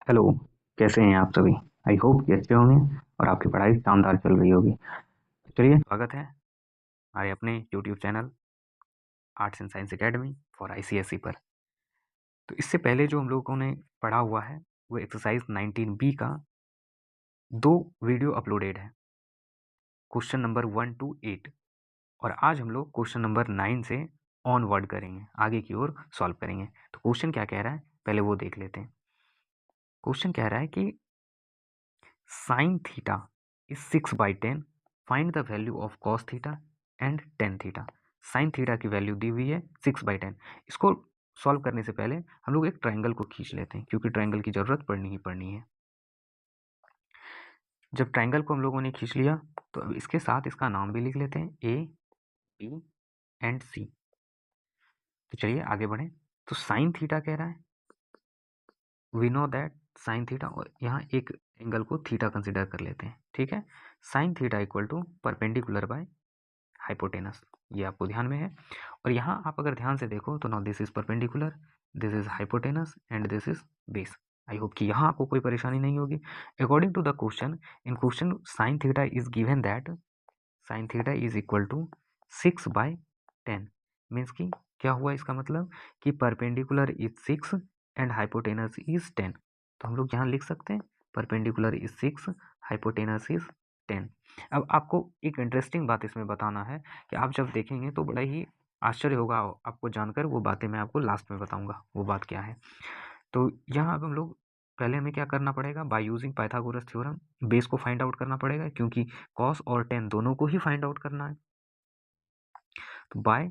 Hello. कैसे हैं आप सभी? आई होप कि अच्छे होंगे और आपकी पढ़ाई शानदार चल रही होगी। चलिए, स्वागत है हमारे अपने YouTube channel arts and science academy for ICSE पर। तो इससे पहले जो हम लोगों ने पढ़ा हुआ है वो एक्सरसाइज 19B का 2 वीडियो अपलोडेड है, क्वेश्चन नंबर 1 to 8। और आज हम लोग क्वेश्चन नंबर 9 से ऑनवर्ड करेंगे, आगे की ओर सॉल्व करेंगे। तो क्वेश्चन क्या कह रहा है पहले वो देख लेते हैं। क्वेश्चन कह रहा है कि sin theta is 6/10, find the value of cos theta and tan theta। sin theta की वैल्यू दी हुई है 6/10। इसको सॉल्व करने से पहले हम लोग एक ट्रायंगल को खींच लेते हैं, क्योंकि ट्रायंगल की जरूरत पड़नी ही पड़नी है। जब ट्रायंगल को हम लोगों ने खींच लिया तो अब इसके साथ इसका नाम भी लिख लेते हैं, ए बी एंड सी। तो चलिए आगे बढ़ें। तो साइन थीटा कह रहा है, we know that sine theta, और यहाँ एक एंगल को थीटा कंसिडर कर लेते हैं, ठीक है। Sine theta equal to perpendicular by hypotenuse, ये आपको ध्यान में है। और यहाँ आप अगर ध्यान से देखो तो now this is perpendicular, this is hypotenuse and this is base. I hope कि यहाँ आपको कोई परेशानी नहीं होगी। According to the question, in question sine theta is given that sine theta is equal to 6/10। Means कि क्या हुआ इसका मतलब कि perpendicular is 6 and hypotenuse is 10। तो हम लोग यहाँ लिख सकते हैं परपेंडिकुलर इज 6, हाइपोटेनस इज 10। अब आपको एक इंटरेस्टिंग बात इसमें बताना है कि आप जब देखेंगे तो बड़ा ही आश्चर्य होगा आपको जानकर। वो बातें मैं आपको लास्ट में बताऊंगा, वो बात क्या है। तो यहाँ अब हम लोग पहले हमें क्या करना पड़ेगा, bye using Pythagoras theorem base को फाइंड आउट करना पड़ेगा, क्योंकि कॉस और टेन दोनों को ही फाइंड आउट करना है। तो by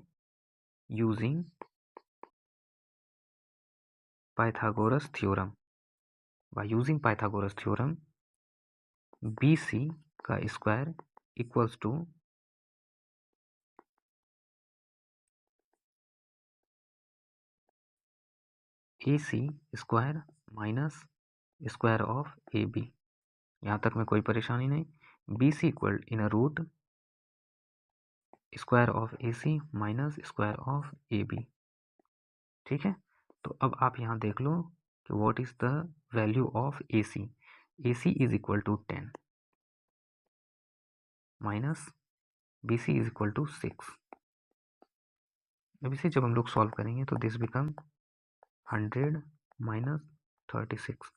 using Pythagoras theorem, by using Pythagoras theorem B C का square equals to A C square minus square of A B. यहाँ तक में कोई परेशानी नहीं। B C equal in a root square of A C minus square of A B, ठीक है। तो अब आप यहाँ देख लो कि what is the value of A C. A C is equal to 10 minus B C is equal to 6। अब इसे जब हम लोग सॉल्व करेंगे तो दिस बिकम 100 माइनस 36,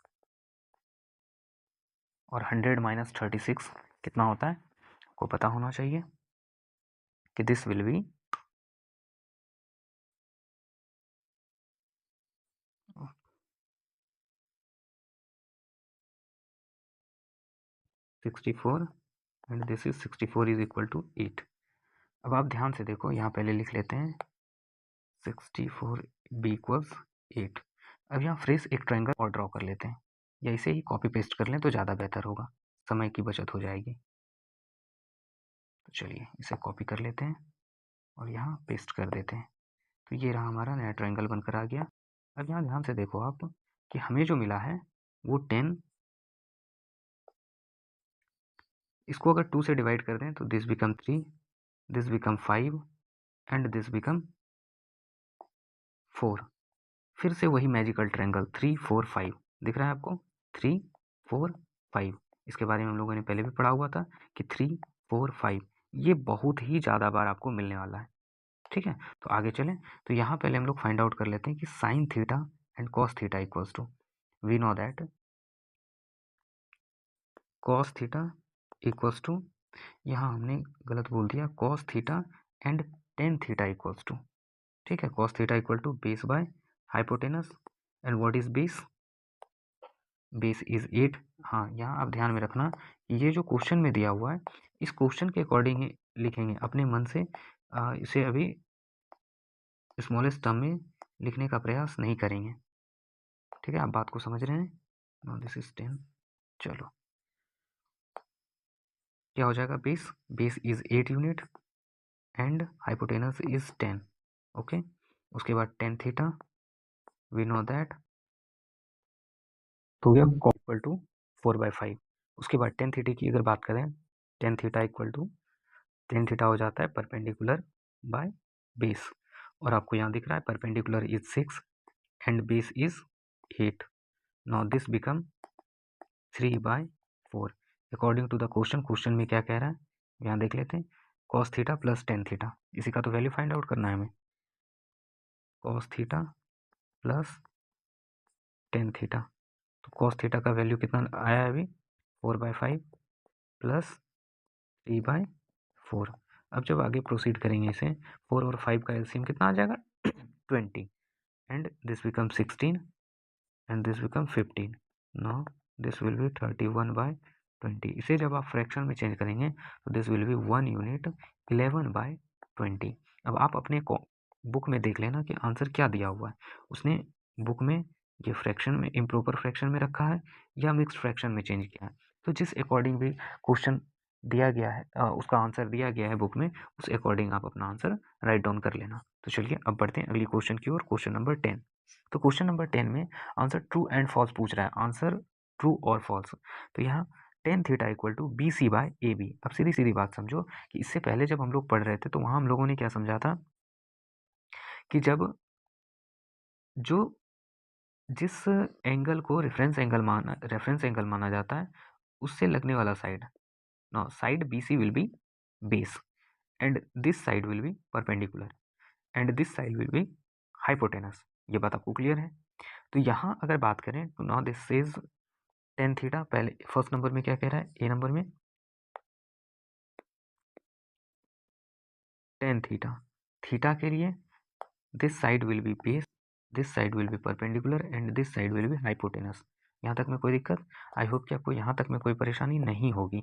और 100 माइनस 36 कितना होता है आपको पता होना चाहिए कि this will be 64 and this is 64 is equal to 8। अब आप ध्यान से देखो, यहाँ पहले लिख लेते हैं 64 बी इक्वल्स 8। अब यहाँ फ्रेश एक ट्रायंगल और ड्रॉ कर लेते हैं, या इसे ही कॉपी पेस्ट कर लें तो ज़्यादा बेहतर होगा, समय की बचत हो जाएगी। तो चलिए इसे कॉपी कर लेते हैं और यहाँ पेस्ट कर देते हैं। तो ये रहा हमारा नया ट्रायंगल बनकर आ गया। अब यहाँ ध्यान से देखो आप कि हमें जो मिला है वो 10, इसको अगर 2 से डिवाइड कर दें तो this become 3, this become 5 and this become 4। फिर से वही मैजिकल ट्रायंगल 3 4 5 दिख रहा है आपको, 3 4 5। इसके बारे में हम लोगों ने पहले भी पढ़ा हुआ था कि 3 4 5 ये बहुत ही ज़्यादा बार आपको मिलने वाला है, ठीक है। तो आगे चलें। तो यहाँ पहले हम लोग फाइंड आउट कर लेते हैं कि sine theta and cos theta equals to, we know that cos theta equals to, यहाँ हमने गलत बोल दिया, cos theta and tan theta equals to, ठीक है। Cos theta equal to base by hypotenuse, and what is base, base is 8। हाँ, यहाँ आप ध्यान में रखना ये जो क्वेश्चन में दिया हुआ है इस क्वेश्चन के अकॉर्डिंग ही लिखेंगे, अपने मन से इसे अभी स्मॉलेस्ट टर्म में लिखने का प्रयास नहीं करेंगे, ठीक है। आप बात को समझ रहे हैं। Now this is 10। चलो क्या हो जाएगा, base base is 8 unit and hypotenuse is 10, okay. उसके बाद tan theta, we know that तो गया इक्वल टू 4/5। उसके बाद टेन थीटा की अगर बात करें, tan theta equal to tan theta हो जाता है परपेंडिकुलर बाय बेस, और आपको यहाँ दिख रहा है perpendicular is 6 and base is 8। Now this become 3/4 according to the question में क्या कह रहा है यहाँ देख लेते हैं। cos theta plus tan theta, इसी का तो वैल्यू फाइंड आउट करना है हमें। cos theta plus tan theta, तो cos थीटा का वैल्यू कितना आया है अभी 4/5 प्लस 3/4। अब जब आगे प्रोसीड करेंगे इसे 4 और 5 का एलसीएम कितना आ जाएगा 20 and this become 16 and this become 15। Now this will B 31/20। इसे जब आप फ्रैक्शन में चेंज करेंगे तो दिस विल बी 1 यूनिट 11/20। अब आप अपने बुक में देख लेना कि आंसर क्या दिया हुआ है। उसने बुक में ये फ्रैक्शन में इम्प्रॉपर फ्रैक्शन में रखा है या मिक्स्ड फ्रैक्शन में चेंज किया है। तो जिस अकॉर्डिंग भी क्वेश्चन दिया गया है उसका आंसर दिया गया है बुक में, उस अकॉर्डिंग आप अपना आंसर राइट डाउन कर लेना। तो चलिए अब बढ़ते हैं अगली क्वेश्चन की ओर, क्वेश्चन नंबर 10। तो क्वेश्चन नंबर 10 में आंसर ट्रू एंड फॉल्स पूछ रहा है, आंसर ट्रू और फॉल्स। तो यहाँ tan theta equal to B C by A B. अब सीधी सीधी बात समझो कि इससे पहले जब हम लोग पढ़ रहे थे तो वहाँ हम लोगों ने क्या समझा था कि जब जो जिस एंगल को रेफरेंस एंगल माना जाता है उससे लगने वाला side, no side B C will be base and this side will be perpendicular and this side will be hypotenuse. ये बात आपको क्लियर है। तो यहाँ अगर बात करें तो now this is tan theta. पहले फर्स्ट नंबर में क्या कह रहा है, ए नंबर में टेन थीटा, थीटा के लिए this side will be base, this side will be perpendicular and this side will be hypotenuse. यहाँ तक में कोई दिक्कत, आई होप कि आपको यहाँ तक में कोई परेशानी नहीं होगी।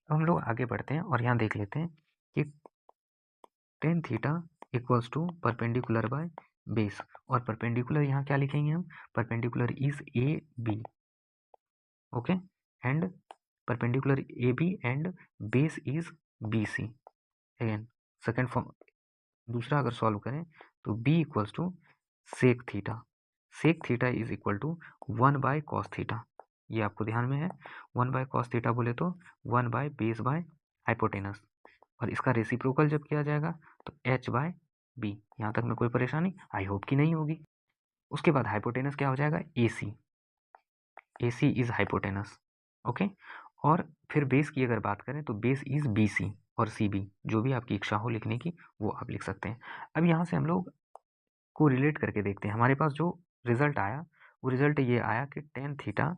अब हम लोग आगे बढ़ते हैं और यहाँ देख लेते हैं कि tan theta equals to perpendicular by base, और परपेंडिकुलर यहाँ क्या लिखेंगे हम, perpendicular is A B, okay, and perpendicular A B and base is B C. Again second form दूसरा अगर सॉल्व करें तो b equals to sec theta, sec theta is equal to 1/cos theta. ये आपको ध्यान में है, 1/cos थीटा बोले तो 1/बेस बाय हाइपोटेनस, और इसका रेसिप्रोकल जब किया जाएगा तो h/b। यहाँ तक में कोई परेशानी आई होप कि नहीं होगी। उसके बाद हाइपोटेनस क्या हो जाएगा AC, AC is hypotenuse, okay. और फिर बेस की अगर बात करें तो बेस इज BC और CB, जो भी आपकी इच्छा हो लिखने की वो आप लिख सकते हैं। अब यहाँ से हम लोग को रिलेट करके देखते हैं। हमारे पास जो रिजल्ट आया वो रिजल्ट ये आया कि tan theta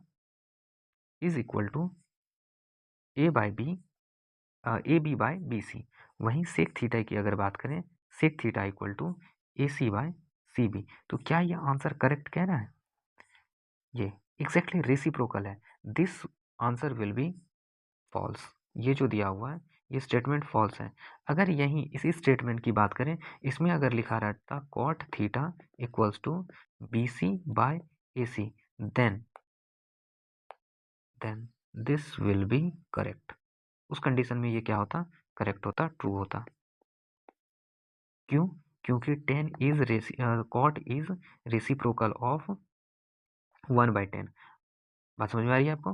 is equal to A B by B C. वहीं सेक थीटा की अगर बात करें, sec theta equal to A C by C B. तो क्या ये आंसर करेक्ट कह रहा है, ये एग्जैक्टली रेसिप्रोकल है। This answer will be false. ये जो दिया हुआ है ये स्टेटमेंट फॉल्स है। अगर यहीं इसी स्टेटमेंट की बात करें, इसमें अगर लिखा रहता cot theta equals to B C by A C, then this will be correct. उस कंडीशन में ये क्या होता, करेक्ट होता, ट्रू होता। क्यों, क्योंकि tan is cot is reciprocal of 1/10। बात समझ में आ रही है आपको।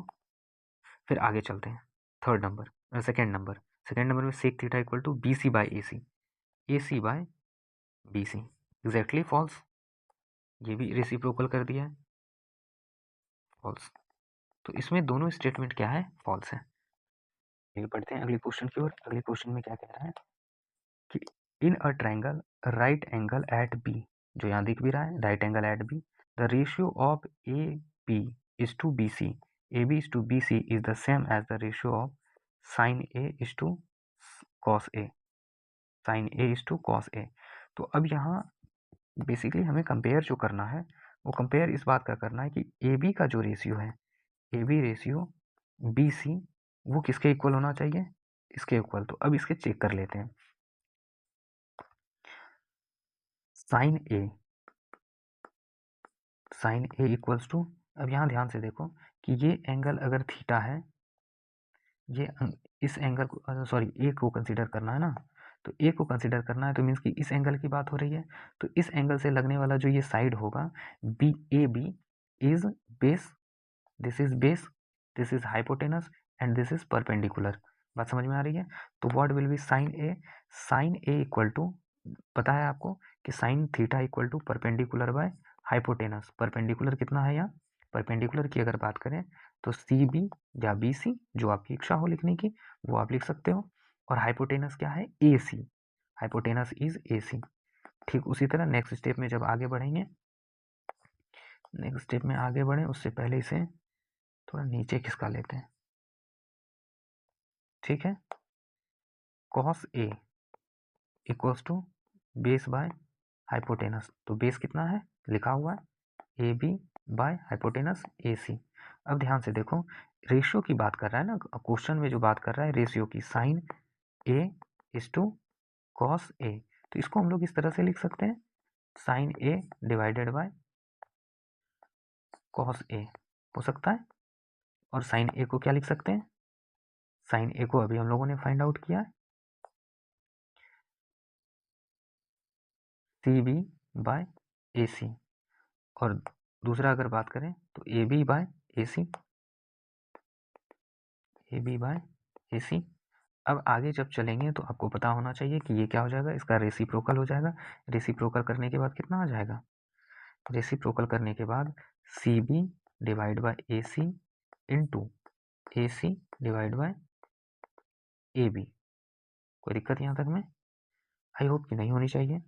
फिर आगे चलते हैं थर्ड नंबर, सेकेंड नंबर में sec theta equal to B C by A C by B C, exactly false. ये भी रेसिप्रोकल कर दिया है, फॉल्स। तो इसमें दोनों स्टेटमेंट क्या है, फॉल्स है। आगे पढ़ते हैं अगले क्वेश्चन की ओर। अगले क्वेश्चन में क्या कह रहा है कि in a triangle right angle at B, जो यहाँ दिख भी रहा है right angle at B, the ratio of A B is to B C, A B is to B C is the same as the ratio of sine A is to cos A, sine A is to cos A. तो अब यहाँ basically हमें compare जो करना है वो compare इस बात का करना है कि ए बी का जो रेशियो है, A B ratio B C, वो किसके इक्वल होना चाहिए, इसके इक्वल। तो अब इसके चेक कर लेते हैं। साइन ए इक्वल्स टू, अब यहाँ ध्यान से देखो कि ये एंगल अगर थीटा है, ये इस एंगल को सॉरी ए को कंसीडर करना है ना, तो ए को कंसीडर करना है तो मीन्स कि इस एंगल की बात हो रही है। तो इस एंगल से लगने वाला जो ये साइड होगा B, A B is base, this is base, this is hypotenuse and this is perpendicular. बात समझ में आ रही है। तो what will be sine A equal to, पता है आपको कि sine theta equal to perpendicular by hypotenuse. Perpendicular कितना है यहाँ परपेंडिकुलर की अगर बात करें तो सी बी या बी सी, जो आपकी इच्छा हो लिखने की वो आप लिख सकते हो। और हाइपोटेनस क्या है? A C, hypotenuse is a सी। ठीक उसी तरह नेक्स्ट स्टेप में जब आगे बढ़ेंगे, नेक्स्ट स्टेप में आगे बढ़े उससे पहले इसे थोड़ा नीचे खिसका लेते हैं। ठीक है, cos A equals to base by hypotenuse. तो बेस कितना है लिखा हुआ है, A B by hypotenuse A C. अब ध्यान से देखो, रेशियो की बात कर रहा है ना क्वेश्चन में, जो बात कर रहा है रेशियो की, sine A is to cos A. तो इसको हम लोग इस तरह से लिख सकते हैं, sine A divided by cos A हो सकता है। और साइन ए को क्या लिख सकते हैं? साइन ए को अभी हम लोगों ने फाइंड आउट किया है, सी बी बाय ए सी। और दूसरा अगर बात करें तो A B by A C, A B by A C. अब आगे जब चलेंगे तो आपको पता होना चाहिए कि ये क्या हो जाएगा, इसका रेसिप्रोकल हो जाएगा। रेसिप्रोकल करने के बाद कितना आ जाएगा? रेसिप्रोकल करने के बाद C B divide by A C into A C divide by A B. कोई दिक्कत यहाँ तक में? आई होप कि नहीं होनी चाहिए।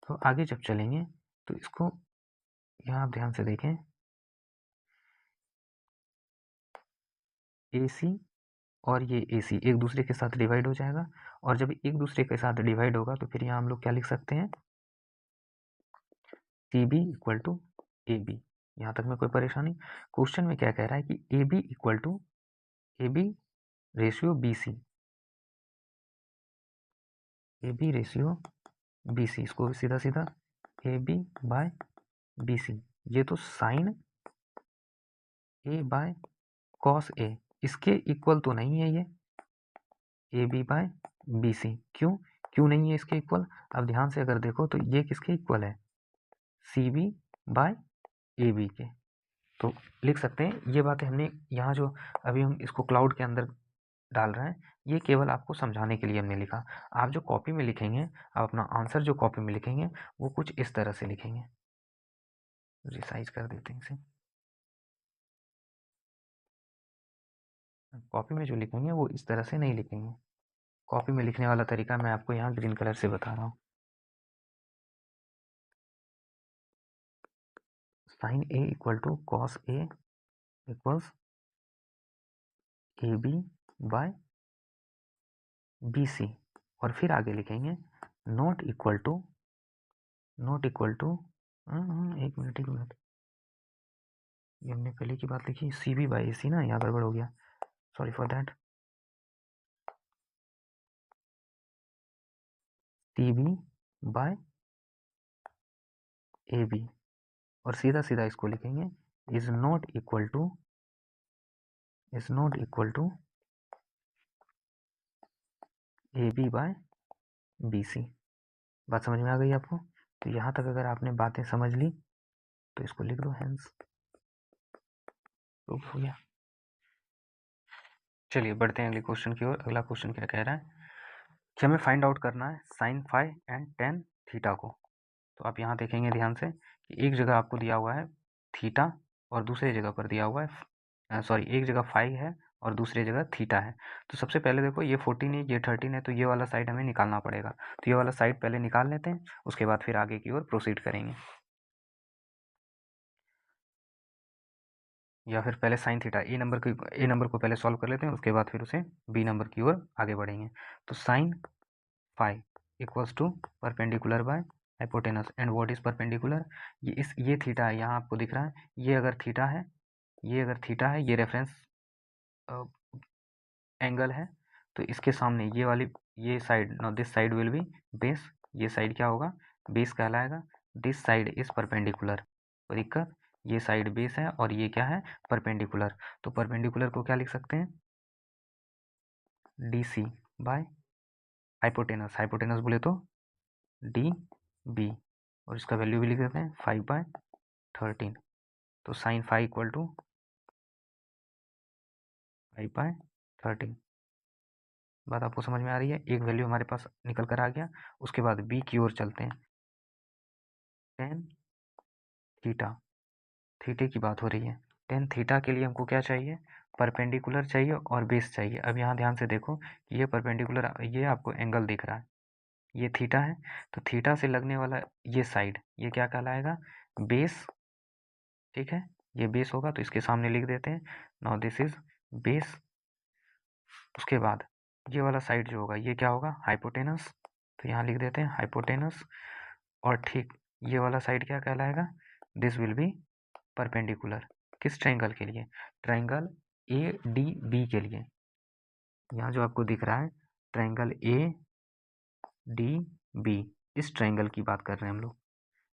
तो आगे जब चलेंगे तो इसको यहाँ आप ध्यान से देखें, ए सी और ये ए सी एक दूसरे के साथ डिवाइड हो जाएगा। और जब एक दूसरे के साथ डिवाइड होगा तो फिर यहाँ हम लोग क्या लिख सकते हैं, C B equal to A B. यहाँ तक में कोई परेशानी? क्वेश्चन में क्या कह रहा है कि A B equal to A B ratio B C, A B ratio B C. इसको सीधा सीधा A B by B C. ये तो sine A by cos A, इसके इक्वल तो नहीं है ये A B by B C. क्यों क्यों नहीं है इसके इक्वल? अब ध्यान से अगर देखो तो ये किसके इक्वल है, C B by A B के। तो लिख सकते हैं ये बातें हमने यहाँ जो अभी हम इसको क्लाउड के अंदर डाल रहे हैं, ये केवल आपको समझाने के लिए हमने लिखा। आप जो कॉपी में लिखेंगे, आप अपना आंसर जो कॉपी में लिखेंगे वो कुछ इस तरह से लिखेंगे। रिसाइज कर देते हैं इसे। कॉपी में जो लिखेंगे वो इस तरह से नहीं लिखेंगे। कॉपी में लिखने वाला तरीका मैं आपको यहाँ ग्रीन कलर से बता रहा हूँ। Sine A equal to cos A equals A B by B C. और फिर आगे लिखेंगे not equal to, not equal to, एक मिनट एक मिनट, ये हमने पहले की बात लिखी सी बी बाई ए सी ना, यहाँ गड़बड़ हो गया, sorry for that. C B by A B. और सीधा सीधा इसको लिखेंगे is not equal to, is not equal to A B by B C. बात समझ में आ गई आपको? तो यहाँ तक अगर आपने बातें समझ ली तो इसको लिख दो, हैंस प्रूफ हो गया। चलिए बढ़ते हैं अगले क्वेश्चन की ओर। अगला क्वेश्चन क्या कह रहा है कि हमें फाइंड आउट करना है sine phi and tan theta को। तो आप यहाँ देखेंगे ध्यान से कि एक जगह आपको दिया हुआ है थीटा और दूसरी जगह पर दिया हुआ है, सॉरी एक जगह फाई है और दूसरी जगह थीटा है। तो सबसे पहले देखो ये 14 है ये 13 है, तो ये वाला साइड हमें निकालना पड़ेगा। तो ये वाला साइड पहले निकाल लेते हैं, उसके बाद फिर आगे की ओर प्रोसीड करेंगे। या फिर पहले साइन थीटा ए नंबर को पहले सॉल्व कर लेते हैं, उसके बाद फिर उसे बी नंबर की ओर आगे बढ़ेंगे। तो sine phi equals to perpendicular by hypotenuse. And what is perpendicular? ये थीटा है, यहाँ आपको दिख रहा है, ये अगर थीटा है, ये अगर थीटा है, ये रेफरेंस एंगल है, तो इसके सामने ये वाली, ये side, now this side will be base. ये साइड क्या होगा? बेस कहलाएगा। This side is perpendicular. कोई दिक्कत? ये साइड बेस है और ये क्या है? परपेंडिकुलर। तो परपेंडिकुलर को क्या लिख सकते हैं? D C by hypotenuse. Hypotenuse बोले तो डी बी, और इसका वैल्यू भी लिख देते हैं 5/13। तो साइन 5 इक्वल टू 5/13। बात आपको समझ में आ रही है? एक वैल्यू हमारे पास निकल कर आ गया। उसके बाद बी की ओर चलते हैं। टेन थीटा, थीटे की बात हो रही है, टेन थीटा के लिए हमको क्या चाहिए, परपेंडिकुलर चाहिए और बेस चाहिए। अब यहाँ ध्यान से देखो कि ये परपेंडिकुलर, ये आपको एंगल दिख रहा है, ये थीटा है, तो थीटा से लगने वाला ये साइड, ये क्या कहलाएगा, बेस। ठीक है, ये बेस होगा तो इसके सामने लिख देते हैं, नाउ दिस इज बेस। उसके बाद ये वाला साइड जो होगा ये क्या होगा, हाइपोटेनस, तो यहाँ लिख देते हैं हाइपोटेनस। और ठीक ये वाला साइड क्या कहलाएगा, दिस विल बी परपेंडिकुलर। किस ट्रायंगल के लिए, ट्रायंगल ए डी बी के लिए। यहाँ जो आपको दिख रहा है ट्रायंगल ए डी बी, इस ट्रायंगल की बात कर रहे हैं हम लोग।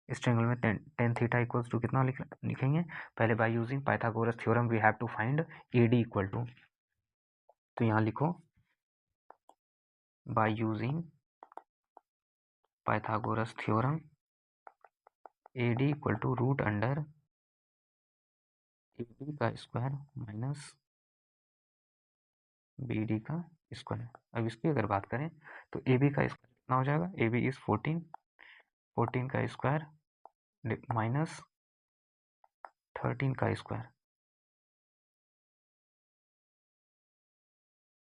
इस ट्रायंगल में टेन थीटा इक्वल्स टू कितना लिखेंगे, पहले by using Pythagoras theorem we have to find A D equal to, तो यहाँ लिखो by using Pythagoras theorem A D equal to root under A D का स्क्वायर माइनस बी डी का square. अब इसकी अगर बात करें तो ए बी का स्क्वायर कितना हो जाएगा, ए बी इज 14, 14 का स्क्वायर माइनस 13 का स्क्वायर,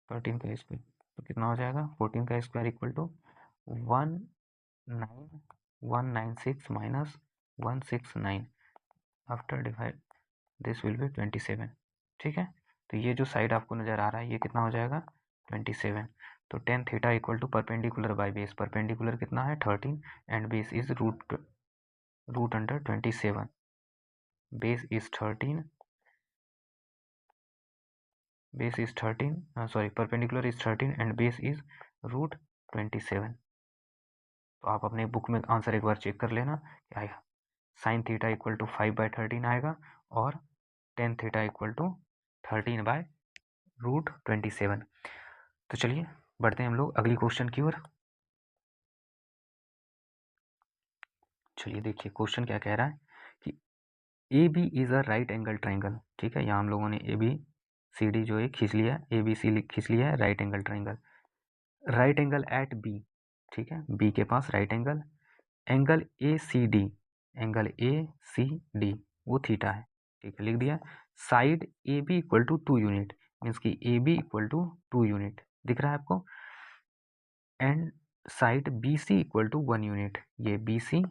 13 का स्क्वायर तो कितना हो जाएगा, 14 का square equal to 19196 minus 169 after divide this will be 27। ठीक है, तो ये जो साइड आपको नज़र आ रहा है ये कितना हो जाएगा 27। तो tan theta equal to perpendicular by base, perpendicular कितना है 13 and base is root under 27, base is 13, base is 13 sorry perpendicular is 13 and base is root 27। तो आप अपने बुक में आंसर एक बार चेक कर लेना क्या आएगा, साइन थीटा इक्वल टू 5/13 आएगा और टेन थीटा इक्वल टू 13/√27। तो चलिए बढ़ते हैं हम लोग अगली क्वेश्चन की ओर। चलिए देखिए क्वेश्चन क्या कह रहा है कि A B is a right angle triangle. ठीक है, यहाँ हम लोगों ने ए बी सी डी जो है खींच लिया, ए बी सी खींच लिया है, right angle triangle, right angle at B. ठीक है, बी के पास right angle, angle A C D, angle A C D वो थीटा है। ठीक है, लिख दिया। Side A B equal to 2 unit, means कि A B equal to 2 unit दिख रहा है आपको, and side B C equal to 1 unit, ये B C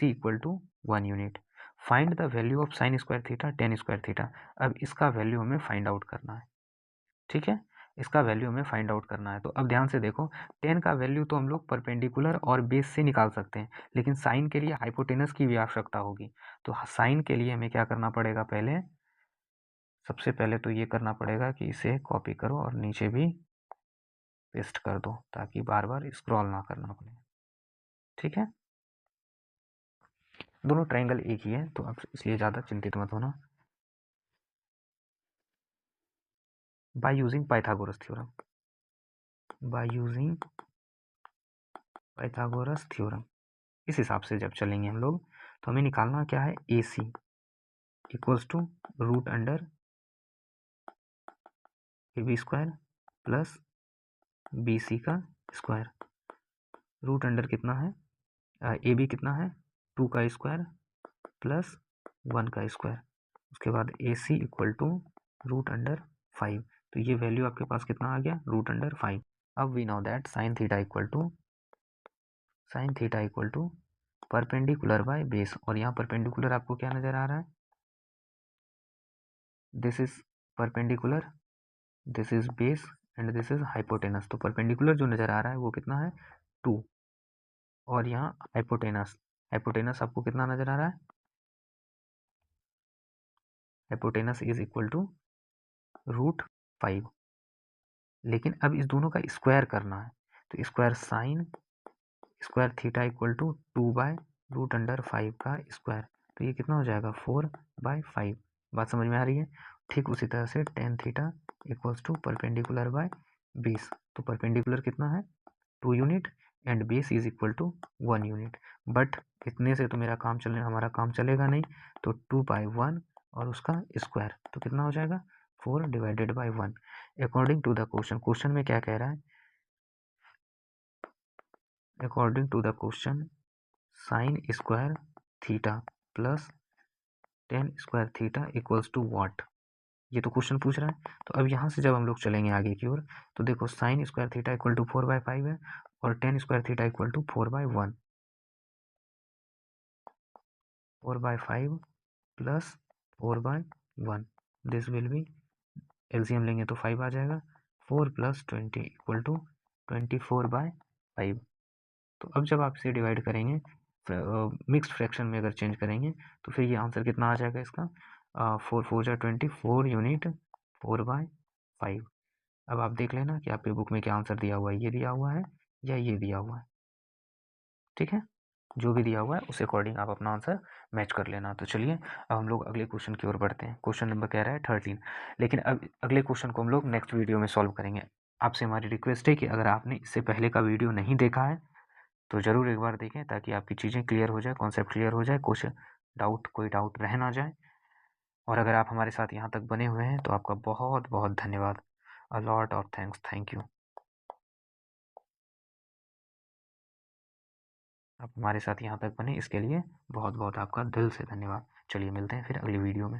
equal to 1 unit. Find the value of sine square theta tan square theta. अब इसका value हमें find out करना है। ठीक है, इसका वैल्यू हमें फाइंड आउट करना है। तो अब ध्यान से देखो, टेन का वैल्यू तो हम लोग परपेंडिकुलर और बेस से निकाल सकते हैं, लेकिन साइन के लिए हाइपोटेनस की भी आवश्यकता होगी। तो साइन के लिए हमें क्या करना पड़ेगा, पहले सबसे पहले तो ये करना पड़ेगा कि इसे कॉपी करो और नीचे भी पेस्ट कर दो ताकि बार बार स्क्रॉल ना करना पड़े। ठीक है, दोनों ट्रायंगल एक ही है तो अब इसलिए ज़्यादा चिंतित मत होना। Bye using Pythagoras theorem, by using Pythagoras theorem, इस हिसाब से जब चलेंगे हम लोग तो हमें निकालना क्या है, A C equals to root under A B square plus B C का स्क्वायर। रूट अंडर कितना है, ए बी कितना है 2 का स्क्वायर प्लस 1 का स्क्वायर। उसके बाद ए सी इक्वल टू रूट अंडर 5, तो ये वैल्यू आपके पास कितना आ गया, रूट अंडर 5। अब we know that sine theta equal to perpendicular by base, और यहाँ परपेंडिकुलर आपको क्या नज़र आ रहा है, this is perpendicular, this is base and this is hypotenuse. तो परपेंडिकुलर जो नज़र आ रहा है वो कितना है 2, और यहाँ हाइपोटेनस आपको कितना नज़र आ रहा है, hypotenuse is equal to root 5। लेकिन अब इस दोनों का स्क्वायर करना है, तो square sine square theta equal to 2/√5 का स्क्वायर, तो ये कितना हो जाएगा 4/5। बात समझ में आ रही है। ठीक उसी तरह से tan theta equals to perpendicular by base, तो परपेंडिकुलर कितना है 2 unit and base is equal to 1 unit. But इतने से तो हमारा काम चलेगा नहीं, तो 2/1 और उसका स्क्वायर तो कितना हो जाएगा 4/1 अकॉर्डिंग टू द क्वेश्चन में क्या कह रहा है, according to the question sine square theta plus tan square theta equals to what, ये तो क्वेश्चन पूछ रहा है। तो अब यहाँ से जब हम लोग चलेंगे आगे की ओर, तो देखो sine square theta equal to 4/5 है और tan square theta equal to 4/1, 4/5 plus 4/1, this will be, LCM लेंगे तो 5 आ जाएगा, 4 + 20 इक्वल टू 24/5। तो अब जब आप इसे डिवाइड करेंगे मिक्स्ड फ्रैक्शन में अगर चेंज करेंगे तो फिर ये आंसर कितना आ जाएगा इसका, 4 4 जा 20, 4 यूनिट 4/5। अब आप देख लेना कि आपके बुक में क्या आंसर दिया हुआ है, ये दिया हुआ है या ये दिया हुआ है, ठीक है। जो भी दिया हुआ है उस अकॉर्डिंग आप अपना आंसर मैच कर लेना। तो चलिए अब हम लोग अगले क्वेश्चन की ओर बढ़ते हैं। क्वेश्चन नंबर कह रहा है 13, लेकिन अब अगले क्वेश्चन को हम लोग नेक्स्ट वीडियो में सॉल्व करेंगे। आपसे हमारी रिक्वेस्ट है कि अगर आपने इससे पहले का वीडियो नहीं देखा है तो ज़रूर एक बार देखें, ताकि आपकी चीज़ें क्लियर हो जाए, कॉन्सेप्ट क्लियर हो जाए, कुछ कोई डाउट रह ना जाए। और अगर आप हमारे साथ यहाँ तक बने हुए हैं तो आपका बहुत बहुत धन्यवाद, a lot of thanks, thank you. आप हमारे साथ यहाँ तक बने इसके लिए बहुत बहुत आपका दिल से धन्यवाद। चलिए मिलते हैं फिर अगली वीडियो में।